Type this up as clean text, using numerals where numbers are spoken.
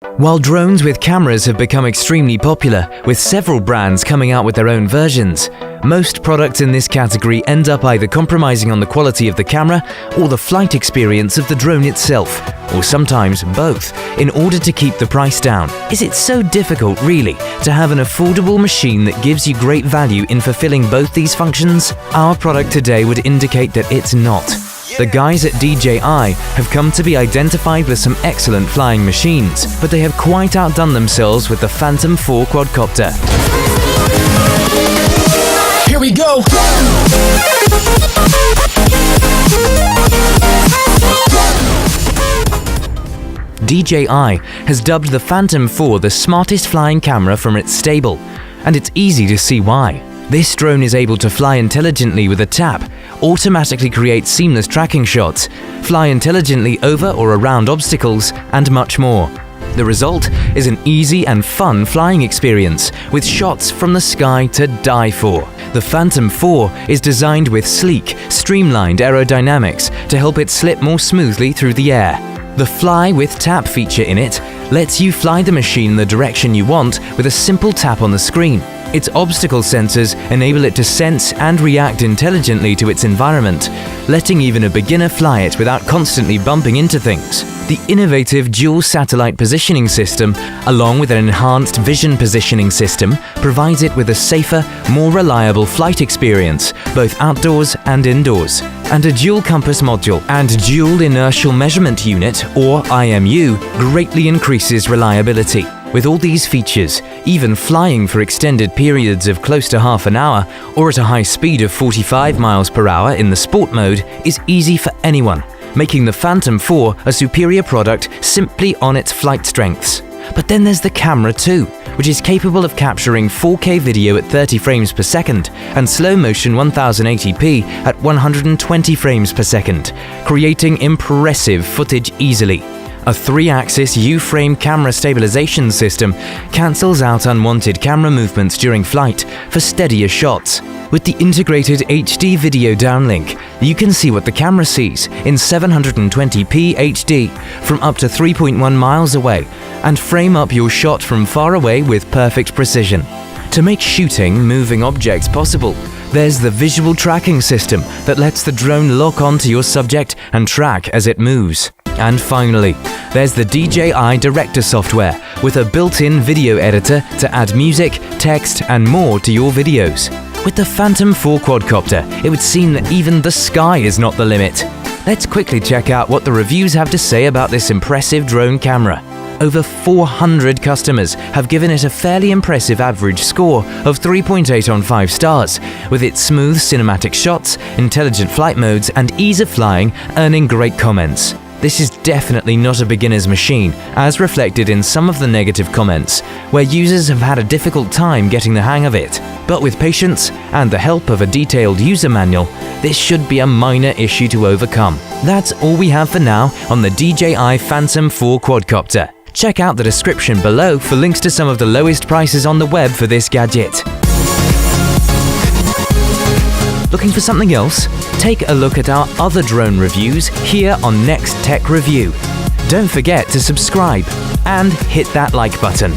While drones with cameras have become extremely popular, with several brands coming out with their own versions, most products in this category end up either compromising on the quality of the camera or the flight experience of the drone itself, or sometimes both, in order to keep the price down. Is it so difficult, really, to have an affordable machine that gives you great value in fulfilling both these functions? Our product today would indicate that it's not. The guys at DJI have come to be identified with some excellent flying machines, but they have quite outdone themselves with the Phantom 4 Quadcopter. Here we go! DJI has dubbed the Phantom 4 the smartest flying camera from its stable, and it's easy to see why. This drone is able to fly intelligently with a tap, automatically create seamless tracking shots, fly intelligently over or around obstacles, and much more. The result is an easy and fun flying experience, with shots from the sky to die for. The Phantom 4 is designed with sleek, streamlined aerodynamics to help it slip more smoothly through the air. The Fly with Tap feature in it lets you fly the machine in the direction you want with a simple tap on the screen. Its obstacle sensors enable it to sense and react intelligently to its environment, letting even a beginner fly it without constantly bumping into things. The innovative dual satellite positioning system, along with an enhanced vision positioning system, provides it with a safer, more reliable flight experience, both outdoors and indoors. And a dual compass module and dual inertial measurement unit, or IMU, greatly increases reliability. With all these features, even flying for extended periods of close to half an hour or at a high speed of 45 miles per hour in the sport mode is easy for anyone, making the Phantom 4 a superior product simply on its flight strengths. But then there's the camera too, which is capable of capturing 4K video at 30 frames per second and slow motion 1080p at 120 frames per second, creating impressive footage easily. A 3-axis U-frame camera stabilization system cancels out unwanted camera movements during flight for steadier shots. With the integrated HD video downlink, you can see what the camera sees in 720p HD from up to 3.1 miles away and frame up your shot from far away with perfect precision. To make shooting moving objects possible, there's the visual tracking system that lets the drone lock onto your subject and track as it moves. And finally, there's the DJI Director software with a built-in video editor to add music, text, and more to your videos. With the Phantom 4 Quadcopter, it would seem that even the sky is not the limit. Let's quickly check out what the reviews have to say about this impressive drone camera. Over 400 customers have given it a fairly impressive average score of 3.8 on 5 stars, with its smooth cinematic shots, intelligent flight modes, and ease of flying earning great comments. This is definitely not a beginner's machine, as reflected in some of the negative comments, where users have had a difficult time getting the hang of it. But with patience and the help of a detailed user manual, this should be a minor issue to overcome. That's all we have for now on the DJI Phantom 4 Quadcopter. Check out the description below for links to some of the lowest prices on the web for this gadget. Looking for something else? Take a look at our other drone reviews here on Next Tech Review. Don't forget to subscribe and hit that like button.